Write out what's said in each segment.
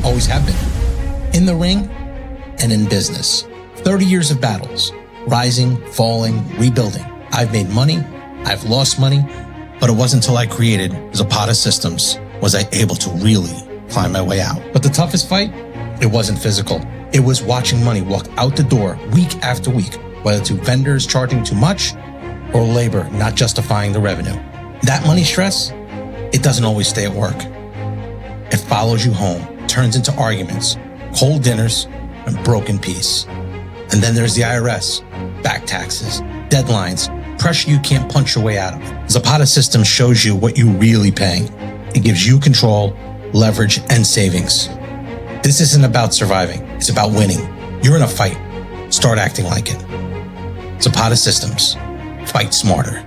always have been. In the ring and in business. 30 years of battles, rising, falling, rebuilding. I've made money, I've lost money, but it wasn't until I created Zapata Systems was I able to really climb my way out. But the toughest fight, it wasn't physical. It was watching money walk out the door week after week, whether to vendors charging too much or labor not justifying the revenue. That money stress, it doesn't always stay at work. It follows you home, turns into arguments, cold dinners, and broken peace. And then there's the IRS, back taxes, deadlines, pressure you can't punch your way out of. Zapata Systems shows you what you're really paying. It gives you control, leverage, and savings. This isn't about surviving. It's about winning. You're in a fight. Start acting like it. Zapata Systems. Fight smarter.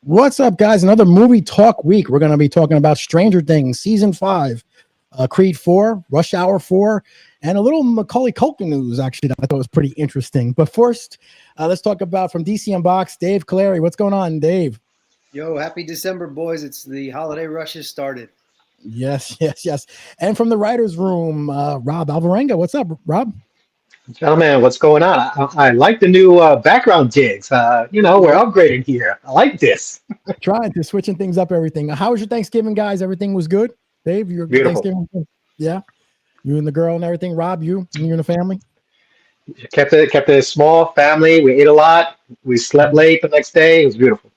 What's up, guys? Another movie talk week. We're going to be talking about Stranger Things Season 5, Creed 4, Rush Hour 4, and a little Macaulay Culkin news, actually, that I thought was pretty interesting. But first, let's talk about from DC Unboxed, Dave Callari. What's going on, Dave? Yo, happy December, boys. It's the holiday rush has started. Yes. And from the writer's room, Rob Alvarenga. What's up, Rob? Gentlemen, what's going on? I like the new background digs. We're upgrading here. I like this. Trying to switching things up, everything. How was your Thanksgiving, guys? Everything was good? Dave, your Beautiful. Thanksgiving? Yeah. You and the girl and everything. Rob, you and the family? Kept it a small family. We ate a lot. We slept late the next day. It was beautiful.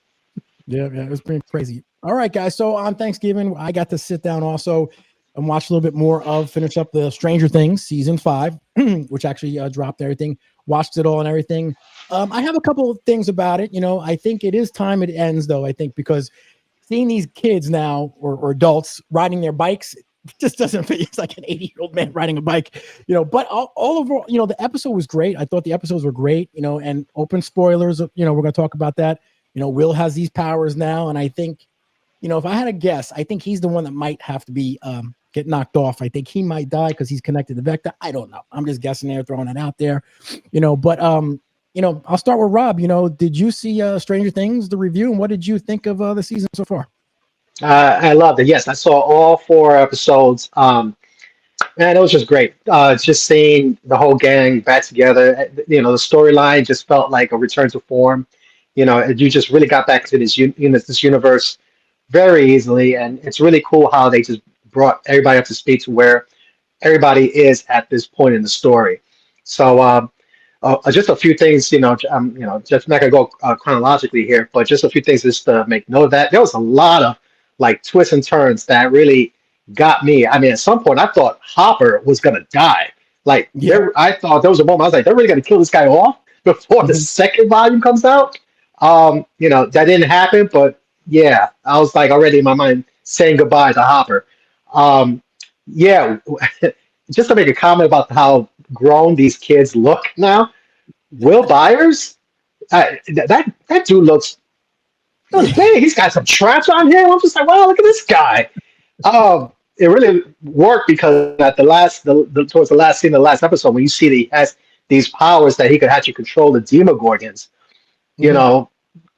Yeah, it was pretty crazy. All right, guys. So on Thanksgiving, I got to sit down also and watch a little bit more of, finish up the Stranger Things Season 5, which actually dropped everything, watched it all and everything. I have a couple of things about it. I think it is time it ends, though, I think, because seeing these kids now or adults riding their bikes just doesn't fit. It's like an 80-year-old man riding a bike, but all overall, the episode was great. I thought the episodes were great, and open spoilers, we're going to talk about that. Will has these powers now. And I think, if I had a guess, I think he's the one that might have to be, get knocked off. I think he might die because he's connected to Vector. I don't know. I'm just guessing there, throwing it out there, but, I'll start with Rob. Did you see Stranger Things, the review, and what did you think of the season so far? I loved it. Yes, I saw all 4 episodes. Man, it was just great. Just seeing the whole gang back together. The storyline just felt like a return to form. You just really got back to this universe very easily, and it's really cool how they just brought everybody up to speed to where everybody is at this point in the story. So just a few things, just not gonna go chronologically here, but just a few things just to make note of that. There was a lot of like twists and turns that really got me. I mean, at some point I thought Hopper was gonna die. Like I thought there was a moment I was like, they're really gonna kill this guy off before the second volume comes out. That didn't happen, but yeah, I was like already in my mind saying goodbye to Hopper. Just to make a comment about how grown these kids look now. Will Byers, that dude looks big. He's got some traps on him. I'm just like, wow, look at this guy. It really worked because at towards the last scene, the last episode, when you see that he has these powers that he could actually control the Demogorgons,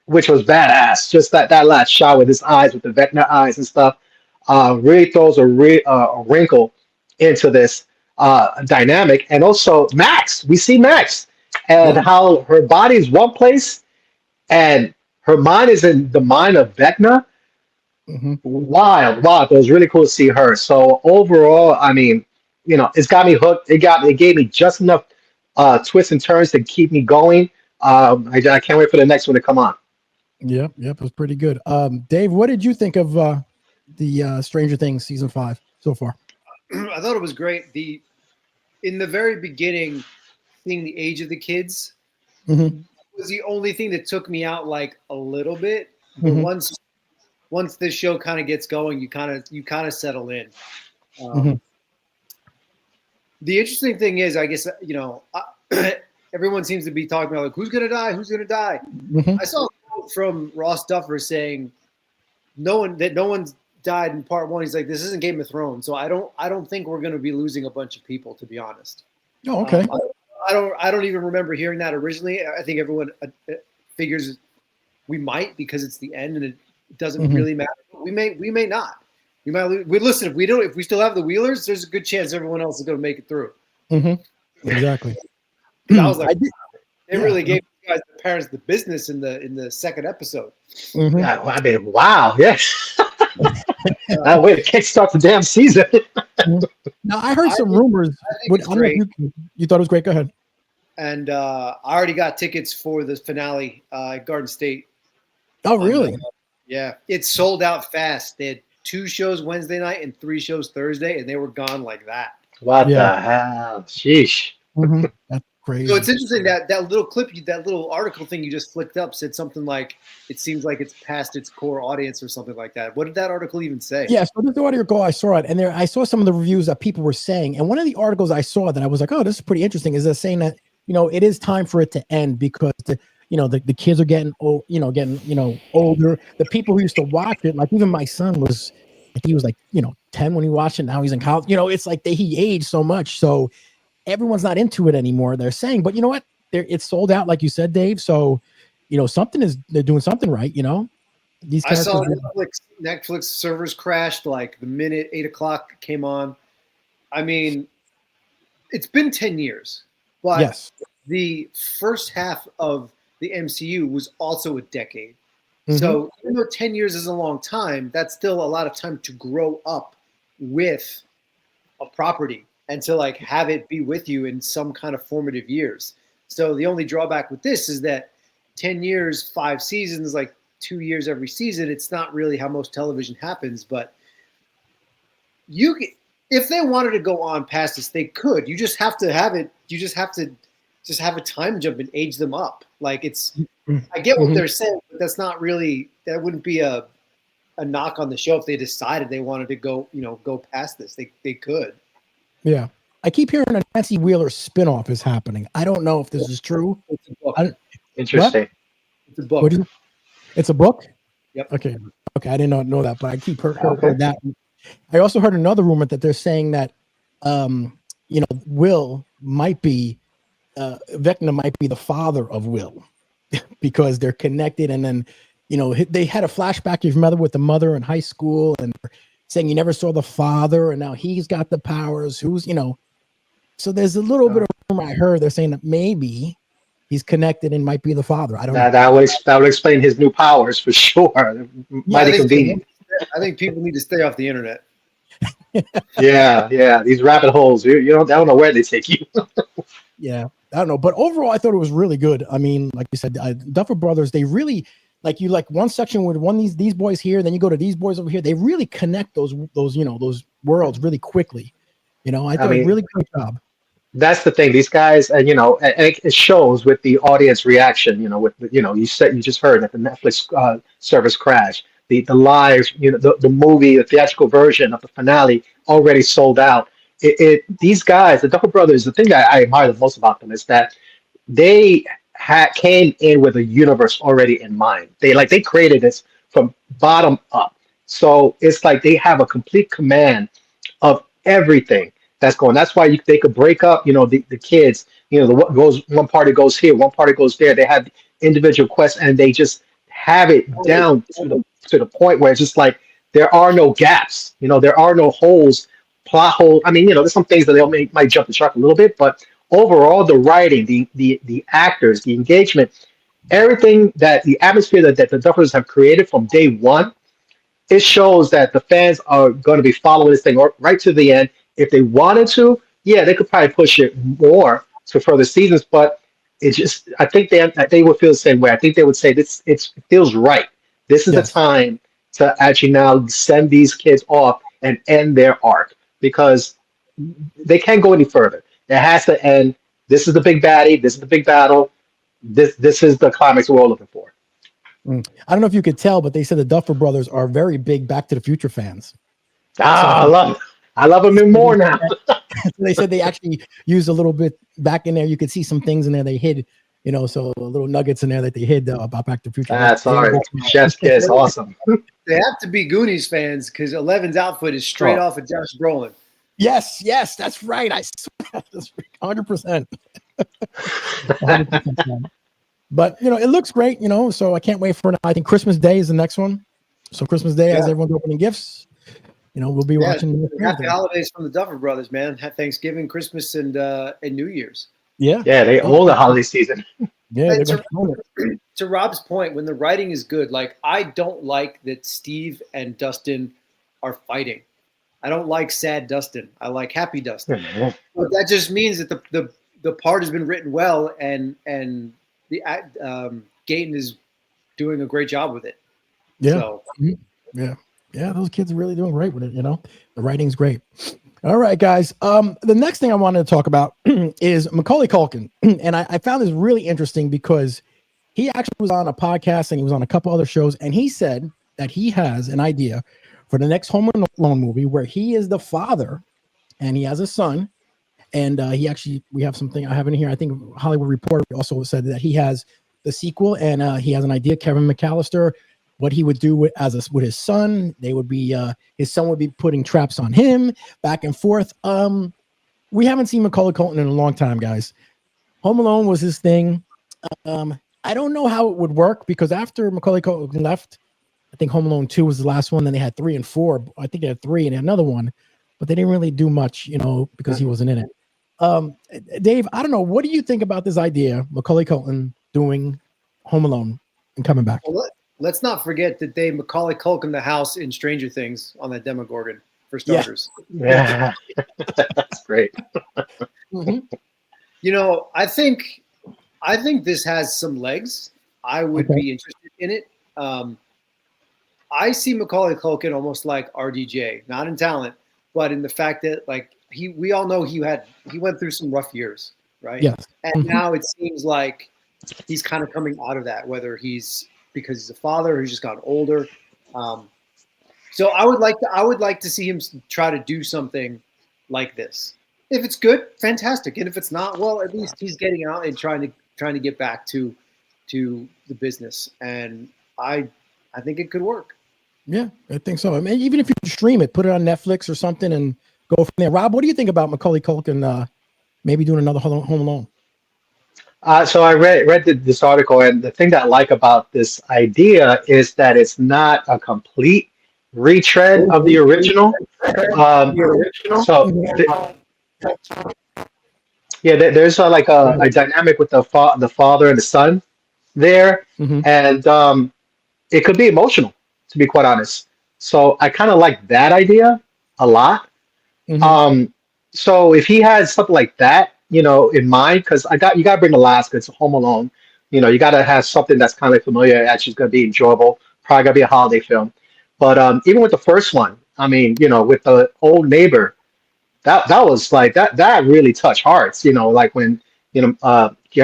which was badass. Just that last shot with his eyes, with the Vecna eyes and stuff, really throws a wrinkle into this dynamic. And also Max, we see Max and how her body is one place and her mind is in the mind of Vecna. Wild. It was really cool to see her. So overall, I mean, it's got me hooked. It gave me just enough twists and turns to keep me going. I can't wait for the next one to come on. Yep, it was pretty good. Dave, what did you think of the Stranger Things Season 5 so far? I thought it was great. In the very beginning, seeing the age of the kids was the only thing that took me out like a little bit. But once this show kind of gets going, you kind of settle in. The interesting thing is, I guess, everyone seems to be talking about like who's gonna die, who's gonna die. I saw a quote from Ross Duffer saying no one's died in part one. He's like, this isn't Game of Thrones, so I don't think we're gonna be losing a bunch of people, to be honest. Oh, okay. I don't even remember hearing that originally. I think everyone figures we might because it's the end and it doesn't really matter. We may not. We might lose. Listen, if we still have the Wheelers, there's a good chance everyone else is going to make it through. Exactly. I was like, they really gave you guys the parents the business in the second episode. Yeah, I mean, wow, yes. That way to kickstart the damn season. Now I heard some rumors. I don't know if you thought it was great. Go ahead. And I already got tickets for the finale at Garden State. Oh, really? Yeah, it sold out fast. They had 2 shows Wednesday night and 3 shows Thursday, and they were gone like that. What the hell? Sheesh. That's crazy. So it's interesting that little clip, that little article thing you just flicked up said something like, it seems like it's past its core audience or something like that. What did that article even say? Yeah, so the article, I saw it, and I saw some of the reviews that people were saying. And one of the articles I saw that I was like, oh, this is pretty interesting, is saying that, it is time for it to end because the kids are getting old, older. The people who used to watch it, like even my son was, he was like, 10 when he watched it. Now he's in college. It's like he aged so much. So everyone's not into it anymore, they're saying. But you know what? It's sold out, like you said, Dave. So, they're doing something right, These I saw Netflix servers crashed like the minute 8 o'clock came on. I mean, it's been 10 years, but yes, the first half of the MCU was also a decade. So even though 10 years is a long time, that's still a lot of time to grow up with a property and to like have it be with you in some kind of formative years. So the only drawback with this is that 10 years, 5 seasons, like 2 years every season, it's not really how most television happens. But if they wanted to go on past this, they could. You just have to have it. You just have to have a time jump and age them up. Like I get what they're saying, but that's not really, that wouldn't be a knock on the show if they decided they wanted to go past this. They could. Yeah. I keep hearing a Nancy Wheeler spinoff is happening. I don't know if this is true. It's a book. Interesting. What? It's a book. It's a book? Yep. Okay. I did not know that, but I keep heard that. I also heard another rumor that they're saying that, Will might be, Vecna might be the father of Will because they're connected. And then, they had a flashback, you remember, with the mother in high school and saying you never saw the father and now he's got the powers. So there's a little bit of rumor I heard. They're saying that maybe he's connected and might be the father. I don't know. That would explain his new powers for sure. Mighty convenient. I think people need to stay off the internet. Yeah. These rabbit holes, I don't know where they take you. Yeah, I don't know. But overall, I thought it was really good. I mean, like you said, Duffer Brothers, they really, like one section with these boys here, then you go to these boys over here. They really connect those worlds really quickly. I thought a really good job. That's the thing. These guys, and it shows with the audience reaction. You just heard that the Netflix service crashed. The live, the movie, the theatrical version of the finale already sold out. These guys, the Duffer Brothers, the thing that I admire the most about them is that they came in with a universe already in mind. They created this from bottom up. So it's like they have a complete command of everything that's going. That's why they could break up, the kids. One party goes here, one party goes there. They have individual quests, and they just have it down to the point where it's just like there are no gaps. There are no holes, plot holes. I mean, there's some things that might jump the shark a little bit, but overall, the writing, the actors, the engagement, everything, that the atmosphere that the Duffers have created from day one, it shows that the fans are going to be following this thing right to the end. If they wanted to, yeah, they could probably push it more to further seasons, but I think they would feel the same way. I think they would say it feels right. This is the time to actually now send these kids off and end their arc because they can't go any further. It has to end. This is the big baddie. This is the big battle. This is the climax we're all looking for. I don't know if you could tell, but they said the Duffer Brothers are very big Back to the Future fans. I love them even more now. They said they actually used a little bit back in there. You could see some things in there they hid, so little nuggets in there that they hid about Back to the Future. That's all right. Chef's kiss. Awesome. They have to be Goonies fans because 11's outfit is straight off of Josh Brolin. Yes, that's right. I swear, that's 100%. 100%. But it looks great. So I can't wait for it. I think Christmas Day is the next one. So Christmas Day, as everyone's opening gifts, we'll be watching. Happy holidays from the Duffer Brothers, man. Thanksgiving, Christmas, and New Year's. Yeah, they own the holiday season. Yeah, to Rob's point, when the writing is good, like I don't like that Steve and Dustin are fighting. I don't like sad Dustin. I like happy Dustin. But that just means that the part has been written well, and the Gayton is doing a great job with it. Yeah. So. Yeah. Those kids are really doing great with it. The writing's great. All right, guys. The next thing I wanted to talk about is Macaulay Culkin, and I found this really interesting because he actually was on a podcast and he was on a couple other shows, and he said that he has an idea for the next Home Alone movie where he is the father and he has a son. And we have something I have in here. I think Hollywood Reporter also said that he has the sequel and he has an idea. Kevin McCallister, what he would do with his son. They would be his son would be putting traps on him back and forth. We haven't seen Macaulay Culkin in a long time, guys. Home Alone was his thing. I don't know how it would work because after Macaulay Culkin left, I think Home Alone 2 was the last one. Then they had 3 and 4. I think they had 3 and another one, but they didn't really do much, because he wasn't in it. Dave, I don't know. What do you think about this idea, Macaulay Culkin doing Home Alone and coming back? Well, let's not forget that they Macaulay Culkin the house in Stranger Things on that Demogorgon for starters. Yeah, that's great. I think this has some legs. I would be interested in it. I see Macaulay Culkin almost like RDJ, not in talent, but in the fact that we all know he went through some rough years, right? Yes. And now it seems like he's kind of coming out of that, whether he's because he's a father who's just gotten older. So I would like to see him try to do something like this. If it's good, fantastic. And if it's not, well, at least he's getting out and trying to get back to the business. And I think it could work. Yeah, I think so. I mean, even if you stream it, put it on Netflix or something and go from there. Rob, what do you think about Macaulay Culkin maybe doing another Home Alone? So I read this article, and the thing that I like about this idea is that it's not a complete retread of the original. There's a dynamic with the father and the son there, and it could be emotional, to be quite honest. So I kind of like that idea a lot. So if he has something like that, in mind, because you got to bring Alaska. It's a Home Alone. You got to have something that's kind of familiar, actually going to be enjoyable. Probably going to be a holiday film. But even with the first one, I mean, with the old neighbor, that was like that really touched hearts. Like when young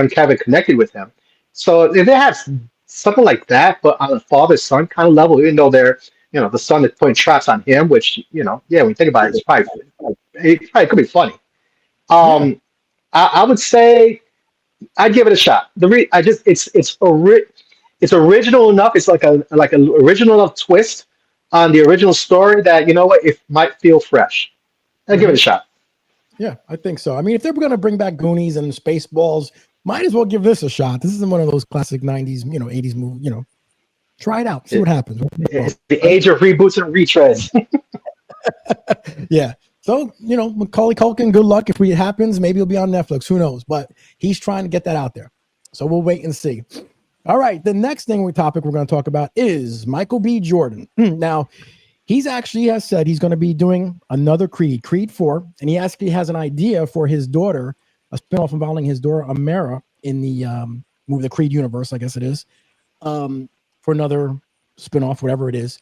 Kevin connected with him. So if they have something like that, but on a father-son kind of level, even though they're the son is putting traps on him, which when you think about it, it probably could be funny. I would say I'd give it a shot. It's original enough. It's like an original enough twist on the original story that it might feel fresh. I'd give it a shot. Yeah, I think so. I mean, if they're going to bring back Goonies and Spaceballs, might as well give this a shot. This isn't one of those classic 90s, 80s movies, try it out, see what happens. It's the age of reboots and retreads. Yeah. So, Macaulay Culkin, good luck. If it happens, maybe he'll be on Netflix. Who knows? But he's trying to get that out there. So we'll wait and see. All right. The next topic we're going to talk about is Michael B. Jordan. Now, he's actually has said he's going to be doing another Creed 4. And he actually has an idea for his daughter, a spinoff involving his daughter, Amara, in the movie, the Creed universe, I guess it is, for another spinoff, whatever it is.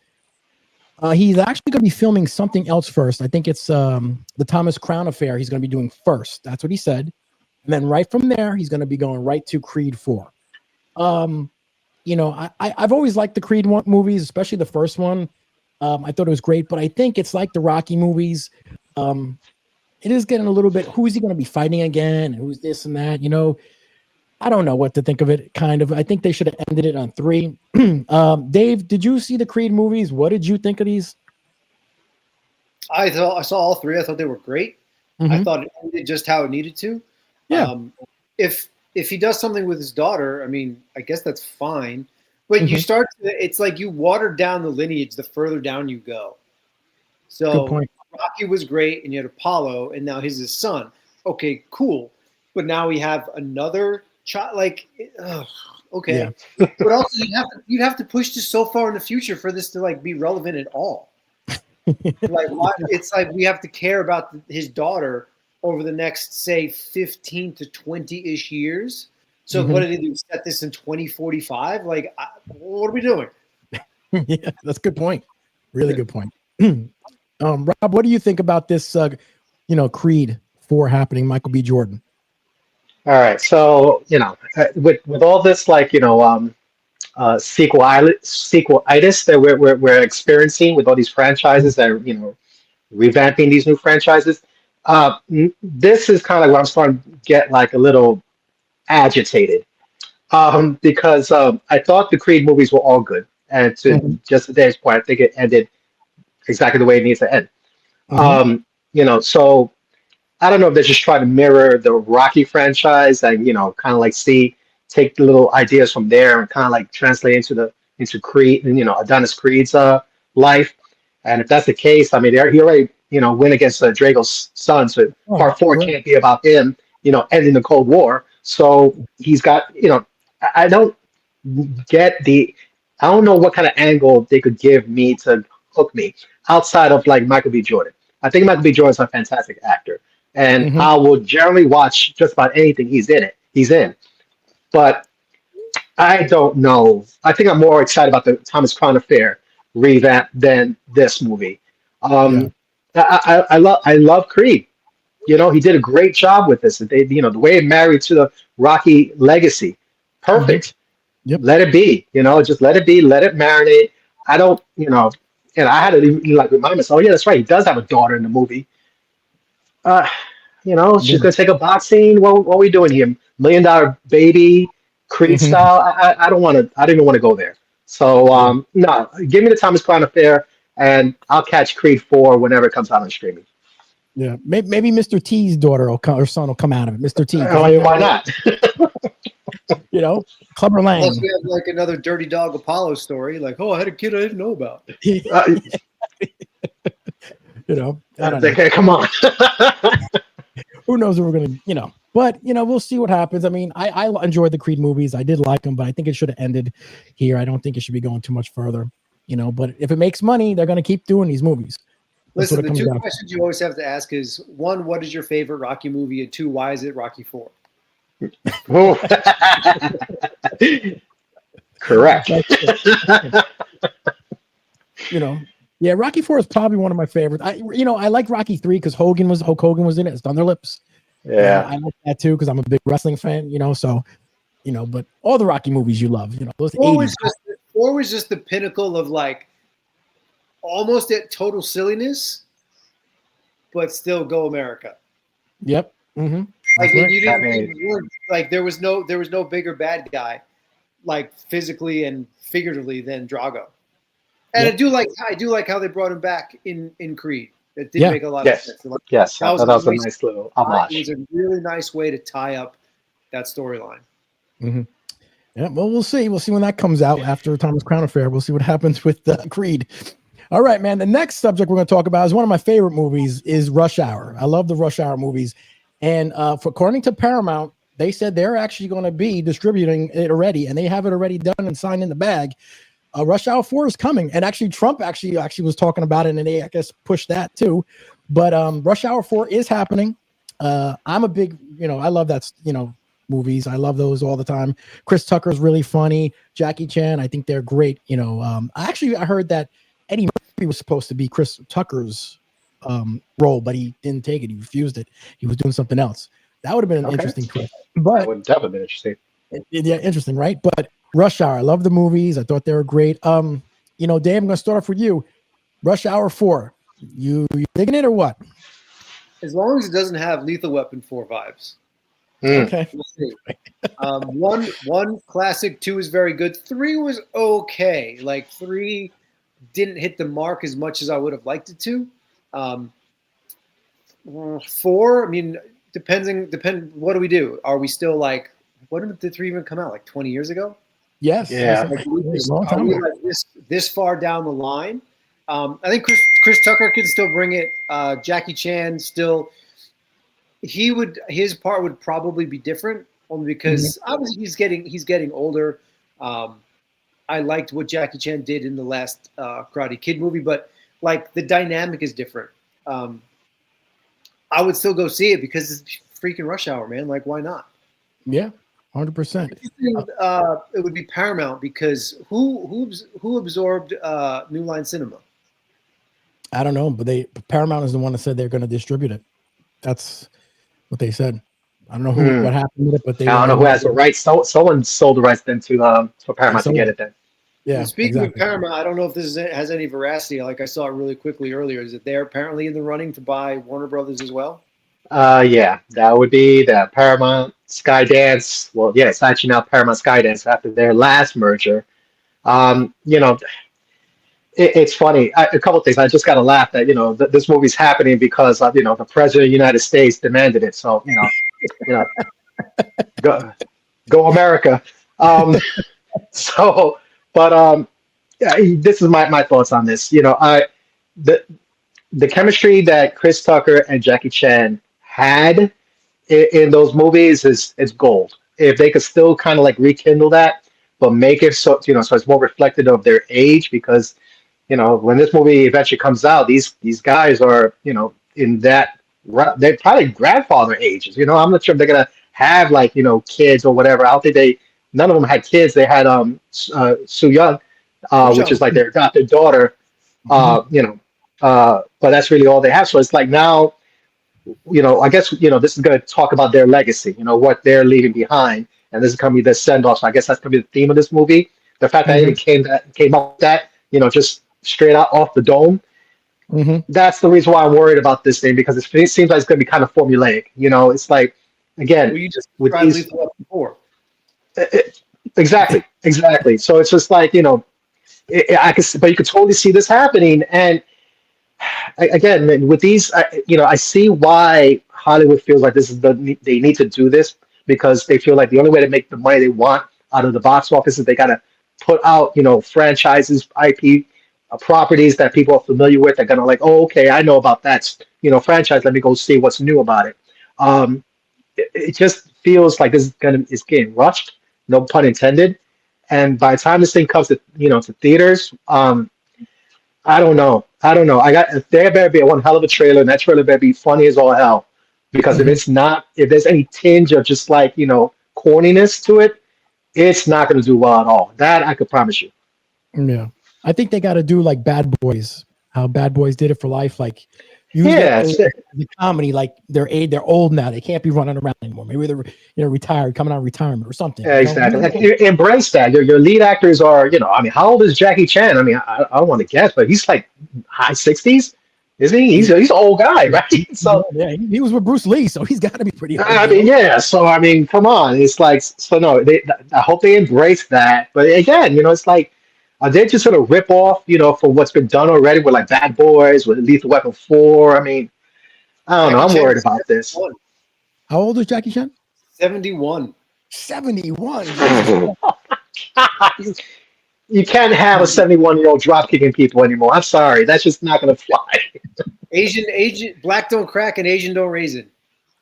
He's actually going to be filming something else first. I think it's the Thomas Crown Affair he's going to be doing first. That's what he said. And then right from there, he's going to be going right to Creed 4. I've always liked the Creed movies, especially the first one. I thought it was great, but I think it's like the Rocky movies. it is getting a little bit, who is he going to be fighting again? Who's this and that? I don't know what to think of it, kind of. I think they should have ended it on 3. Dave, did you see the Creed movies? What did you think of these? I saw all 3. I thought they were great. I thought it ended just how it needed to. Yeah. If he does something with his daughter, I mean, I guess that's fine. But you start to, it's like you water down the lineage the further down you go. So Rocky was great, and you had Apollo, and now he's his son. Okay, cool. But now we have another child. Like, okay. Yeah. But also, you'd have to push this so far in the future for this to like be relevant at all. Like, why? It's like we have to care about his daughter over the next, say, 15 to 20-ish years. So what did they do? Set this in 2045? Like, what are we doing? Yeah, that's a good point. Really good point. Rob, what do you think about this, Creed 4 happening, Michael B. Jordan? All right. So, with all this, like, sequelitis that we're experiencing with all these franchises that are, revamping these new franchises, this is kind of like where I'm starting to get like a little agitated, because I thought the Creed movies were all good, and to just today's point, I think it ended exactly the way it needs to end. So I don't know if they're just trying to mirror the Rocky franchise and kind of like take the little ideas from there and kind of like translate into Creed and Adonis Creed's life. And if that's the case, I mean, he already win against Drago's son, so part 4 can't be about him ending the Cold War. So he's got I don't know what kind of angle they could give me to hook me outside of like Michael B. Jordan. I think Michael B. Jordan's a fantastic actor, and I will generally watch just about anything he's in. But I don't know. I think I'm more excited about the Thomas Crown Affair revamp than this movie. I love Creed. He did a great job with this. They, the way it married to the Rocky legacy, perfect. Yep. Let it be. Just let it be. Let it marinate. I don't. And I had to like remind myself. Oh yeah, that's right. He does have a daughter in the movie. She's gonna take a box scene. What are we doing here? $1 Million Baby, Creed style. I don't want to. I didn't even want to go there. So no, give me the Thomas Crown Affair, and I'll catch Creed 4 whenever it comes out on streaming. Yeah, maybe Mr. T's daughter or son will come out of it. Mr. T. Why not? Clubber Lang. Plus, we have like another Dirty Dog Apollo story. Like, I had a kid I didn't know about. I don't know. Come on. Who knows what we're gonna, But we'll see what happens. I mean, I enjoyed the Creed movies. I did like them, but I think it should have ended here. I don't think it should be going too much further. But if it makes money, they're gonna keep doing these movies. Listen, the 2 questions you always have to ask is 1, what is your favorite Rocky movie? And 2, why is it Rocky 4? Correct. Yeah, Rocky 4 is probably one of my favorites. I like Rocky 3 because Hulk Hogan was in it. It's Thunderlips. Yeah, I like that too because I'm a big wrestling fan. So, but all the Rocky movies you love. Those 80s. 4 was just the pinnacle of like almost at total silliness, but still go America. Yep. Mm-hmm. Like like there was no bigger bad guy, like physically and figuratively than Drago. And I do like how they brought him back in Creed. It did make a lot of sense. Yes, that was a nice little homage. It was a really nice way to tie up that storyline. Mm-hmm. Yeah, well, we'll see. We'll see when that comes out after Thomas Crown Affair. We'll see what happens with Creed. All right, man. The next subject we're going to talk about is one of my favorite movies is Rush Hour. I love the Rush Hour movies. And according to Paramount, they said they're actually going to be distributing it already, and they have it already done and signed in the bag. Rush Hour 4 is coming, and actually Trump actually was talking about it, and they I guess pushed that too. But Rush Hour 4 is happening. I'm a big, I love that, movies. I love those all the time. Chris Tucker's really funny. Jackie Chan, I think they're great. I heard that Eddie Murphy was supposed to be Chris Tucker's role, but he didn't take it. He refused it. He was doing something else. That would have been an interesting twist. But that would definitely be interesting. Yeah, interesting, right? But Rush Hour, I love the movies. I thought they were great. Dave, I'm going to start off with you. Rush Hour 4. You digging it or what? As long as it doesn't have Lethal Weapon 4 vibes. Okay. We'll see. One classic, 2 is very good. 3 was okay. Like 3 didn't hit the mark as much as I would have liked it to. 4, I mean, depend. What do we do? Are we still like? When did 3 even come out? Like 20 years ago? Yes. Yeah. Like, Are a long time we ago. like this far down the line? I think Chris Tucker can still bring it. Jackie Chan still. His part would probably be different, only because obviously he's getting older. I liked what Jackie Chan did in the last Karate Kid movie, but like the dynamic is different. I would still go see it because it's freaking Rush Hour, man. Like, why not? Yeah, 100%. It would be Paramount because who absorbed New Line Cinema? I don't know, but Paramount is the one that said they're going to distribute it. That's what they said. I don't know what happened with it, but I don't know who has the rights. Someone sold the rights then to for Paramount to get it then. Yeah. Speaking of Paramount, I don't know if this has any veracity. Like I saw it really quickly earlier. Is that they're apparently in the running to buy Warner Brothers as well? Yeah, that would be the Paramount Skydance. Well, yeah, it's actually now Paramount Skydance after their last merger. You know, it's funny. A couple of things. I just got to laugh that this movie's happening because of the president of the United States demanded it. So you know, go America. So, but yeah, this is my thoughts on this. The chemistry that Chris Tucker and Jackie Chan had in those movies is gold. If they could still kind of like rekindle that, but make it so it's more reflective of their age, because when this movie eventually comes out, these guys are in that they're probably grandfather ages. I'm not sure if they're gonna have like kids or whatever. I don't think none of them had kids. They had Soo Young, which is like their adopted daughter. But that's really all they have. So it's like now, I guess this is going to talk about their legacy. What they're leaving behind, and this is going to be the send off. So I guess that's going to be the theme of this movie. The fact that it came up with that, just straight out off the dome. That's the reason why I'm worried about this thing, because it seems like it's going to be kind of formulaic. It's like, again, Well, you just with tried these, Lethal Weapon 4. exactly. So it's just like but you could totally see this happening. And again, with these, I see why Hollywood feels like this is they need to do this, because they feel like the only way to make the money they want out of the box office is they got to put out, franchises, IP, properties that people are familiar with. They're gonna like, oh, okay, I know about that, franchise. Let me go see what's new about it. It just feels like it's getting rushed, no pun intended. And by the time this thing comes to to theaters, I don't know. There better be one hell of a trailer, and that trailer better be funny as all hell. Because if it's not, if there's any tinge of just like corniness to it, it's not going to do well at all. That I could promise you. Yeah, I think they got to do like Bad Boys. How Bad Boys did it for life. Like, the comedy, like they're old now. They can't be running around anymore. Maybe they're retired, coming out of retirement or something. Yeah, exactly. Like, embrace that. Your lead actors are, I mean, how old is Jackie Chan? I mean, I don't want to guess, but he's like high 60s, isn't he? He's an old guy, right? So yeah, he was with Bruce Lee, so he's got to be pretty old. I mean, yeah. So I mean, come on. It's like, so no. I hope they embrace that. But again, it's like, they just sort of rip off, for what's been done already with like Bad Boys, with Lethal Weapon 4. I mean, I don't know. I'm worried about this. How old is Jackie Chan? 71. 71. You can't have a 71-year-old drop kicking people anymore. I'm sorry. That's just not going to fly. Asian, black don't crack and Asian don't raisin.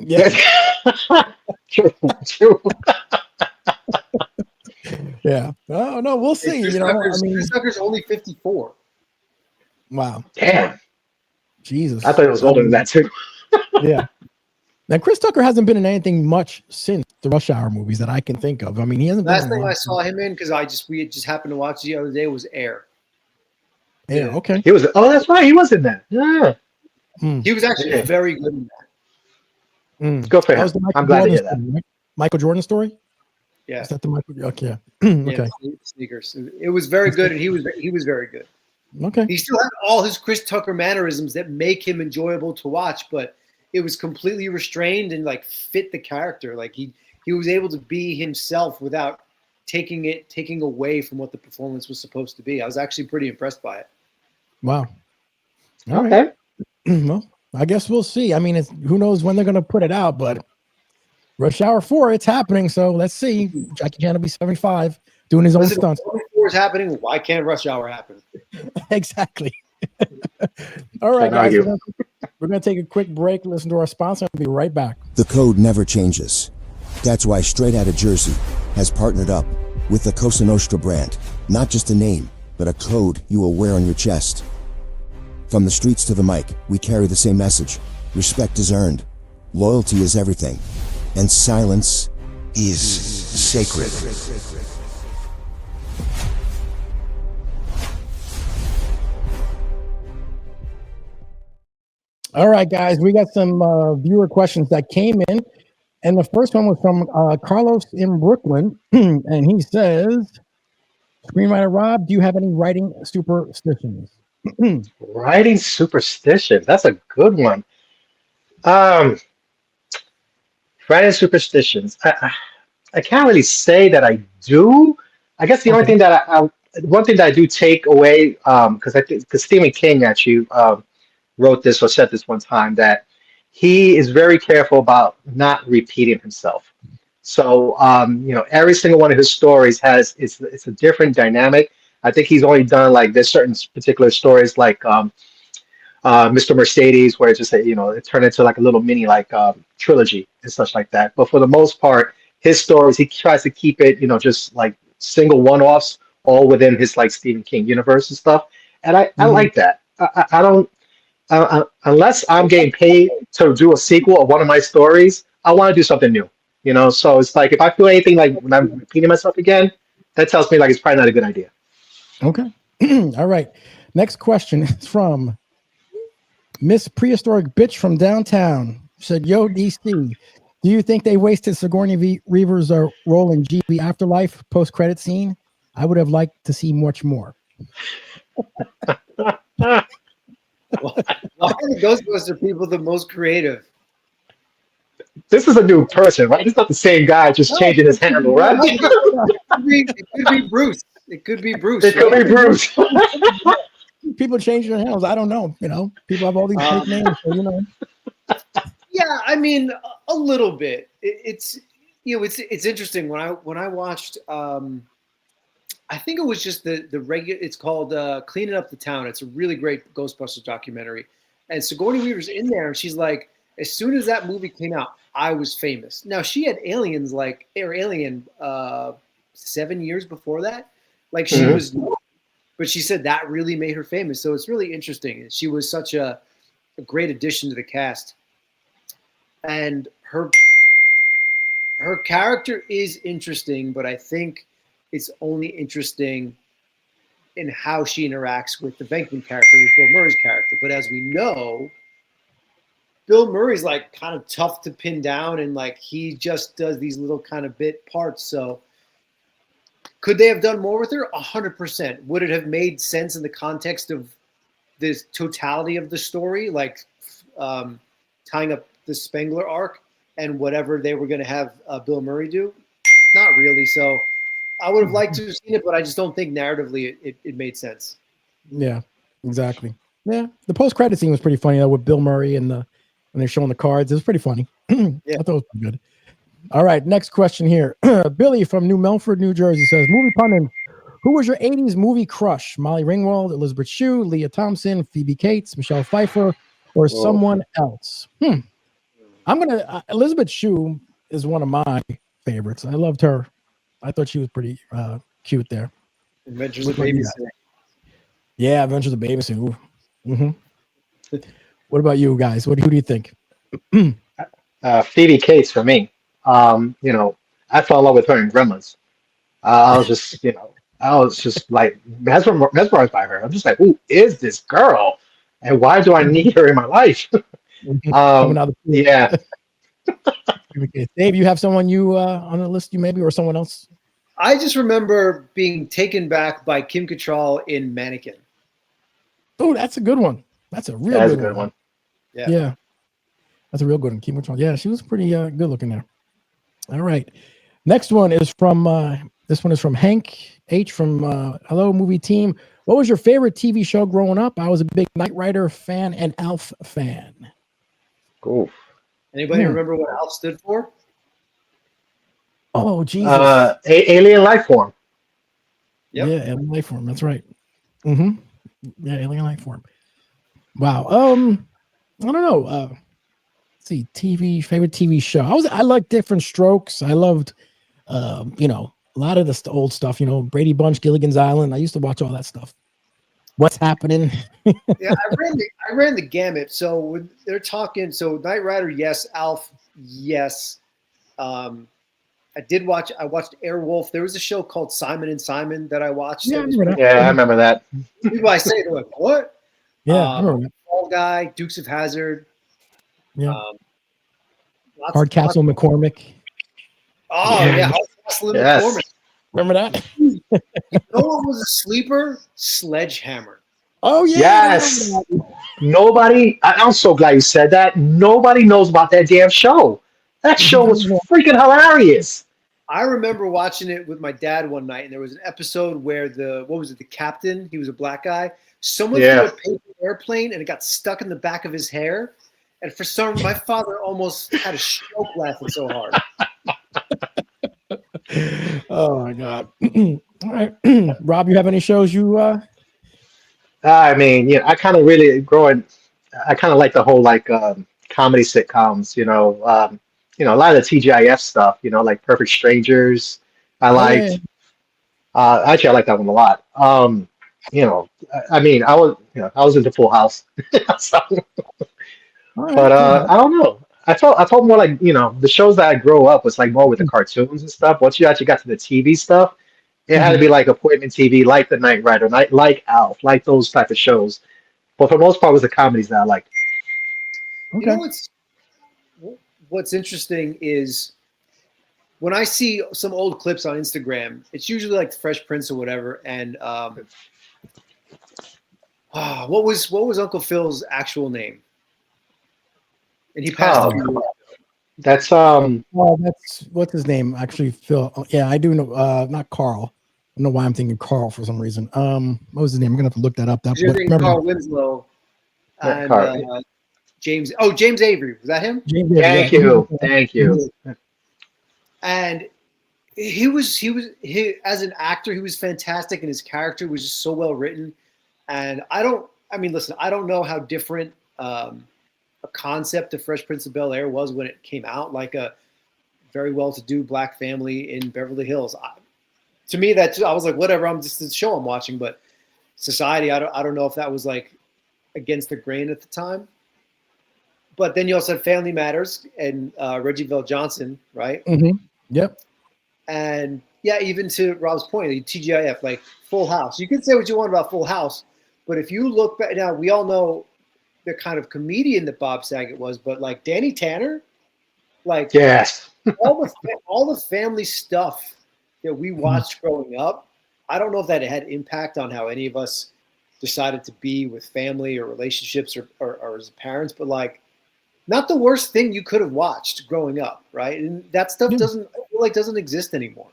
Yeah. True. Yeah. Oh no, we'll see. Chris Tucker's only 54. Wow. Damn. Jesus. I thought it was older than that too. Yeah. Now Chris Tucker hasn't been in anything much since the Rush Hour movies that I can think of. I mean, he hasn't. Last thing I saw him in, because we just happened to watch the other day, was Air. Yeah. Okay. He was. Oh, that's right. He was in that. Yeah. He was actually very good in that. Good for him. I'm glad to hear that. Story, right? Michael Jordan story. Yeah. Is that the Michael? Okay. Okay. Yeah, sneakers. It was very good, and he was very good. Okay. He still had all his Chris Tucker mannerisms that make him enjoyable to watch, but it was completely restrained and like fit the character. Like he was able to be himself without taking away from what the performance was supposed to be. I was actually pretty impressed by it. Wow. All Okay. right. Well, I guess we'll see. I mean, who knows when they're going to put it out, but Rush Hour 4, it's happening. So let's see. Jackie Chan will be 75 doing his own stunts. Is happening. Why can't Rush Hour happen? Exactly. All right, guys. We're going to take a quick break, listen to our sponsor, and be right back. The code never changes. That's why Straight Outta Jersey has partnered up with the Cosa Nostra brand. Not just a name, but a code you will wear on your chest. From the streets to the mic, we carry the same message. Respect is earned. Loyalty is everything. And silence is sacred. All right, guys, we got some viewer questions that came in. And the first one was from Carlos in Brooklyn. And he says, screenwriter Rob, do you have any writing superstitions? Writing superstition. That's a good one. Writing superstitions. I can't really say that I do. I guess the only thing that one thing that I do take away, because Stephen King actually wrote this or said this one time, that he is very careful about not repeating himself. So every single one of his stories it's a different dynamic. I think he's only done like there's certain particular stories like Mr. Mercedes, where it's just it turned into like a little mini like trilogy and such like that. But for the most part, his stories, he tries to keep it just like single one-offs, all within his like Stephen King universe and stuff. And I like that. I don't unless I'm getting paid to do a sequel of one of my stories, I want to do something new. So it's like if I feel anything like when I'm repeating myself again, that tells me like it's probably not a good idea. Okay. All right. Next question is from Miss Prehistoric Bitch from downtown. Said, yo, DC, do you think they wasted Sigourney Weaver's role in GB Afterlife post-credit scene? I would have liked to see much more. Why are the Ghostbuster people the most creative? This is a new person, right? It's not the same guy just changing his handle, right? It could be Bruce. It could be Bruce. It could be Bruce. People change their handles. I don't know. People have all these fake names. So, Yeah, I mean, a little bit. It's interesting when I watched. I think it was just the regular. It's called "Cleaning Up the Town." It's a really great Ghostbusters documentary, and Sigourney Weaver's in there, and she's like, as soon as that movie came out, I was famous. Now she had Alien 7 years before that, like she was, but she said that really made her famous. So it's really interesting. She was such a great addition to the cast, and her character is interesting, but I think it's only interesting in how she interacts with the Venkman character, with Bill Murray's character. But as we know, Bill Murray's like kind of tough to pin down, and like he just does these little kind of bit parts. So could they have done more with her? 100%. Would it have made sense in the context of this totality of the story, like tying up the Spengler arc and whatever they were going to have Bill Murray do? Not really. So I would have liked to have seen it, but I just don't think narratively it made sense. Yeah, exactly. Yeah, the post-credit scene was pretty funny though with Bill Murray and when they're showing the cards. It was pretty funny. Yeah. I thought it was pretty good. All right, next question here. Billy from New Milford, New Jersey says, movie pundit, who was your 80s movie crush? Molly Ringwald, Elizabeth Shue, Leah Thompson, Phoebe Cates, Michelle Pfeiffer, or someone else? Elizabeth Shue is one of my favorites. I loved her. I thought she was pretty cute there. Adventures of Babysitter. Yeah, Adventures of Babysitter. Mm-hmm. What about you guys? Who do you think? Phoebe Cates for me. I fell in love with her in Gremlins. I was just like mesmerized by her. I'm just like, who is this girl? And why do I need her in my life? Yeah. Dave, you have someone you on the list, you maybe, or someone else? I just remember being taken back by Kim Cattrall in Mannequin. Oh, that's a good one. That's a real good one. Yeah. That's a real good one. Kimberly Charles. Yeah, she was pretty good looking there. All right. Next one is from this one is from Hank H from Hello Movie Team. What was your favorite TV show growing up? I was a big Knight Rider fan and Alf fan. Oof. Anybody remember what ALF stood for? Oh, Jesus. Alien life form. Yep. Yeah, alien life form. That's right. Yeah, alien life form. Wow. I don't know. Let's see, favorite TV show. I like Different Strokes. I loved a lot of the old stuff, Brady Bunch, Gilligan's Island. I used to watch all that stuff. What's happening? Yeah, I ran the gamut. So when they're talking, Knight Rider, yes. Alf, yes. I watched Airwolf. There was a show called Simon and Simon that I watched. Yeah, I remember that. People I say, they're like, what? Yeah, Fall Guy, Dukes of Hazzard. Yeah. Hardcastle McCormick. Oh, yeah. Hardcastle McCormick. Remember that? You know what was a sleeper? Sledgehammer. Oh, yeah. Yes. Nobody, I'm so glad you said that. Nobody knows about that damn show. That show was freaking hilarious. I remember watching it with my dad one night, and there was an episode where the captain, he was a black guy. Someone threw a paper airplane, and it got stuck in the back of his hair. And for my father almost had a stroke laughing so hard. Oh my God! All right, Rob, you have any shows you? I mean, I kind of really I kind of like the whole comedy sitcoms. A lot of the TGIF stuff. Like Perfect Strangers. I liked. Actually, I like that one a lot. I mean, I was into Full House. So, but I don't know. I felt more like the shows that I grew up was like more with the cartoons and stuff. Once you actually got to the TV stuff, it had to be like appointment TV, like the Knight Rider, like Alf, like those type of shows. But for the most part, it was the comedies that I liked. Okay. You know what's interesting is when I see some old clips on Instagram, it's usually like the Fresh Prince or whatever. And what was Uncle Phil's actual name? And he passed away. That's that's what's his name? Actually, Phil. Yeah, I do know. Not Carl. I don't know why I'm thinking Carl for some reason. What was his name? I'm gonna have to look that up. Carl Winslow and James. Oh, James Avery. Was that him? Thank you. And he as an actor, he was fantastic, and his character was just so well written. And I don't know how different a concept of Fresh Prince of Bel-Air was when it came out, like a very well-to-do black family in Beverly Hills. To me, I was like, whatever, I'm just a show I'm watching. But Society, I don't know if that was like against the grain at the time. But then you also had Family Matters and Reggie VelJohnson, right? Mm-hmm. Yep. And yeah, even to Rob's point, the TGIF, like Full House. You can say what you want about Full House, but if you look back now, we all know the kind of comedian that Bob Saget was, but like Danny Tanner, like yes, all the family stuff that we watched growing up. I don't know if that had impact on how any of us decided to be with family or relationships or as parents, but like not the worst thing you could have watched growing up, right? And that stuff doesn't exist anymore.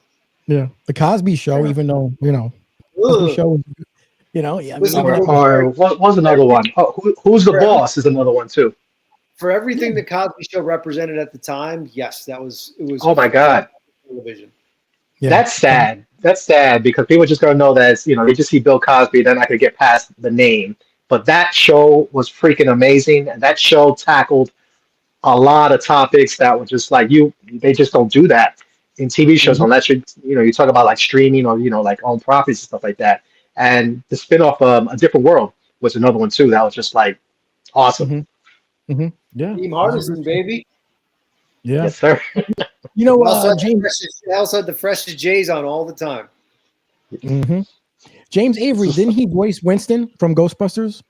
Yeah, the Cosby Show, even though Cosby Show. Or what was another one? Oh, Who's the Boss is another one too. For everything the Cosby Show represented at the time, yes, it was. Oh my God, television. Yeah. That's sad. That's sad because people are just gonna know that they just see Bill Cosby, they're not gonna get past the name. But that show was freaking amazing, and that show tackled a lot of topics that were just like they just don't do that in TV shows unless you talk about like streaming or like own properties and stuff like that. And the spinoff A Different World was another one too that was just like awesome. Mm-hmm. Yeah, Team Hardison, baby. Yeah, yes, sir. James also had the freshest J's on all the time. Mm-hmm. James Avery, didn't he voice Winston from Ghostbusters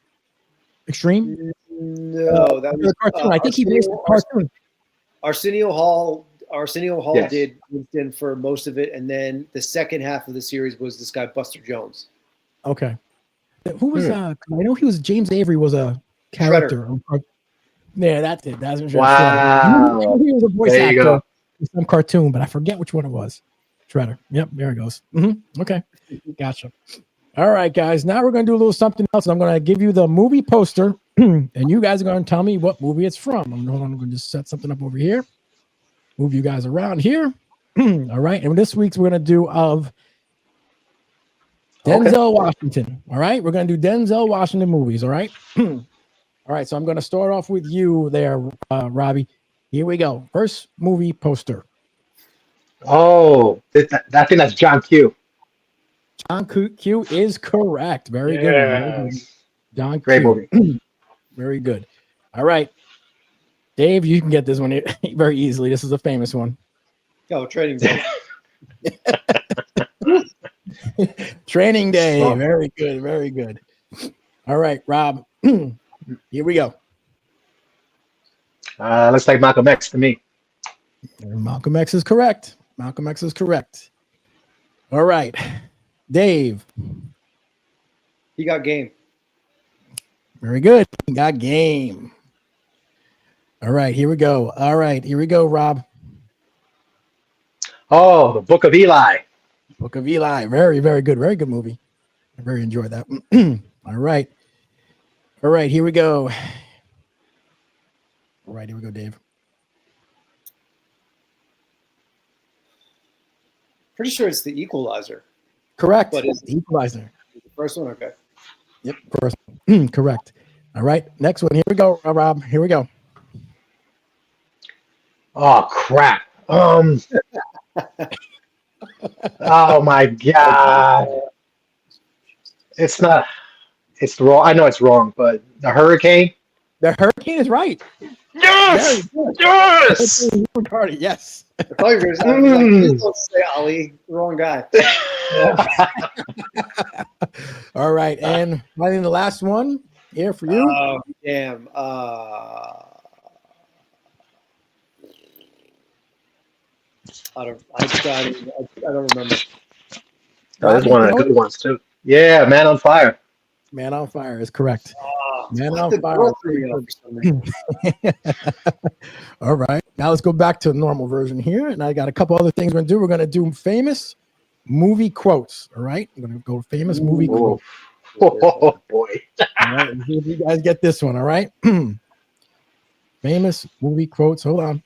Extreme? No, that was cartoon. I think he voiced the cartoon. Arsenio Hall yes. Did Winston for most of it, and then the second half of the series was this guy Buster Jones. Okay, who was? I know he was. James Avery was a character. Yeah, that's it. That's Shredder. Wow. He was a voice There you actor go. in some cartoon, but I forget which one it was. Shredder. Yep, there it goes. Okay, gotcha. All right, guys. Now we're going to do a little something else. I'm going to give you the movie poster, and you guys are going to tell me what movie it's from. I'm going to just set something up over here. Move you guys around here. All right, and this week's we're going to do of Denzel Washington. All right, we're going to do Denzel Washington movies. All right. All right, so I'm going to start off with you there, Robbie. Here we go. First movie poster. Oh, I think that's John Q. John Q is correct. Very good. Very good. John Great Q. movie. Very good. All right. Dave, you can get this one very easily. This is a famous one. Oh, Trading Day. Training Day. Oh. Very good. Very good. All right, Rob. Here we go. Looks like Malcolm X to me. Malcolm X is correct. Malcolm X is correct. All right. Dave. He Got Game. Very good. Got Game. All right, here we go. All right, here we go, Rob. Oh, The Book of Eli. Book of Eli. Very, very good. Very good movie. I very enjoyed that. All right. All right, here we go. All right, here we go, Dave. Pretty sure it's The Equalizer. Correct. But is The Equalizer. the first one? Okay. Yep, first. Correct. All right, next one. Here we go, Rob. Here we go. Oh crap. Oh my God. It's not. It's wrong. I know it's wrong, but The Hurricane. The Hurricane is right. Yes. Yes. Yes. I thought you were going to say, please don't say Ali. Wrong guy. All right, and I think the last one here for you. Oh, damn. I don't remember. Oh, this is one of the good ones too. Yeah, Man on Fire. Man on Fire is correct. Man What on the Fire. girl threw me off for some reason. All right. Now let's go back to the normal version here. And I got a couple other things we're going to do. We're going to do famous movie quotes. All right. I'm going to go famous movie quotes. Oh boy. All right. And see if you guys get this one. All right. Famous movie quotes. Hold on.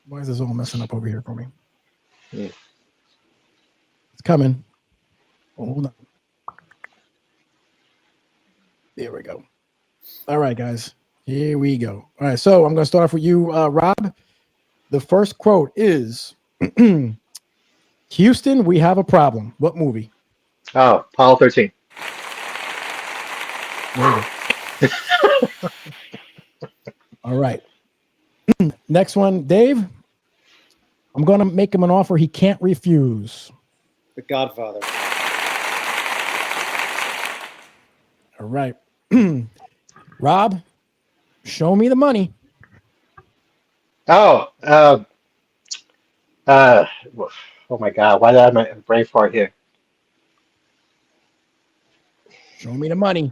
Why is this all messing up over here for me? Yeah. It's coming. Hold on. There we go. All right, guys. Here we go. All right, so I'm going to start off with you, Rob. The first quote is, Houston, we have a problem. What movie? Oh, Apollo 13. All right. Next one, Dave. I'm going to make him an offer he can't refuse. The Godfather. All right. Rob, show me the money. Oh, oh my God! Why did I have my brain fart here? Show me the money.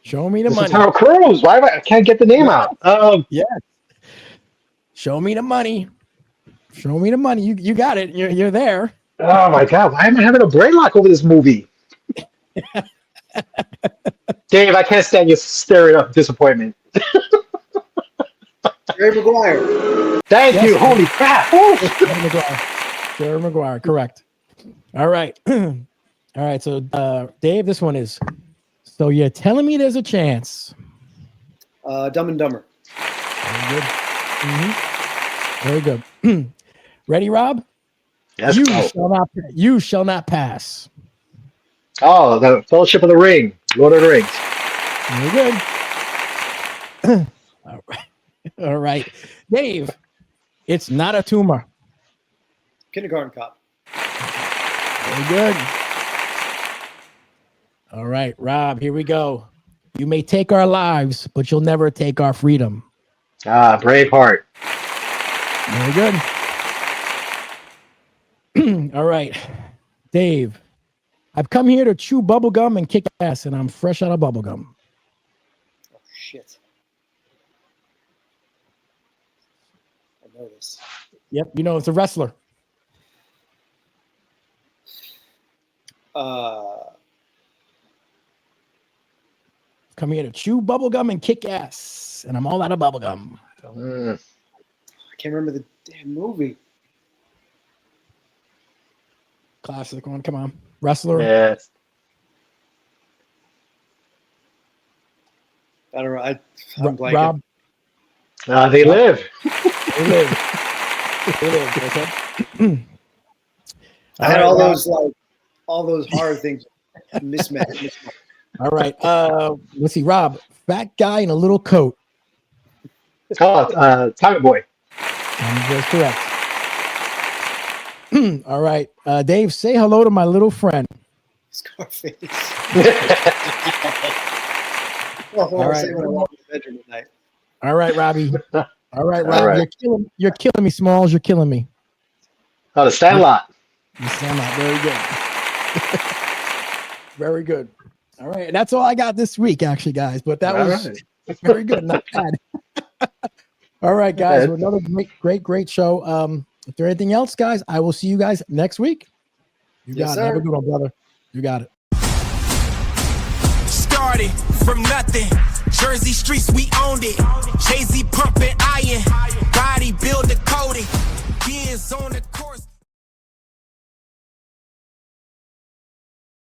Show me the This money. is Tom Cruise. I can't get the name out. Yes. Show me the money. Show me the money. You got it. You're there. Oh my God! Why am I having a brain lock over this movie? Dave, I can't stand your stirring up disappointment. Jerry Maguire. Thank you. Holy crap! Jerry Maguire. Correct. All right. All right. So, Dave, this one is. So you're telling me there's a chance. Dumb and Dumber. Very good. Very good. Ready, Rob? Yes. You shall not pass. Oh, the Fellowship of the Ring, Lord of the Rings. Very good. All right. All right. Dave, it's not a tumor. Kindergarten Cop. Very good. All right, Rob, here we go. You may take our lives, but you'll never take our freedom. Braveheart. Very good. All right. Dave, I've come here to chew bubblegum and kick ass, and I'm fresh out of bubblegum. Oh, shit. I know this. Yep, you know it's a wrestler. Come here to chew bubblegum and kick ass. And I'm all out of bubblegum. Mm. I can't remember the damn movie. Classic one. Come on. Wrestler. Yes. I don't know. I'm blanking. Rob. They live. They live. They live. Okay. I had all those horror things mismatched. All right. Let's see. Rob, fat guy in a little coat. Tiger Boy. That's correct. All right. Dave, say hello to my little friend. Scarface. All right. Say when I walk in the bedroom at night. All right, Robbie. All right, Rob. All right. You're killing me, Smalls. You're killing me. Oh, the Sandlot. The Sandlot. Very good. Very good. All right. That's all I got this week, actually, guys. But that was very good. Not bad. All right, guys. Well, another great show. If there's anything else, guys, I will see you guys next week. You got it. Have a good one, brother. You got it. Started from nothing. Jersey streets, we owned it. Jay-Z pumping iron. Body builder coding. Years on the course.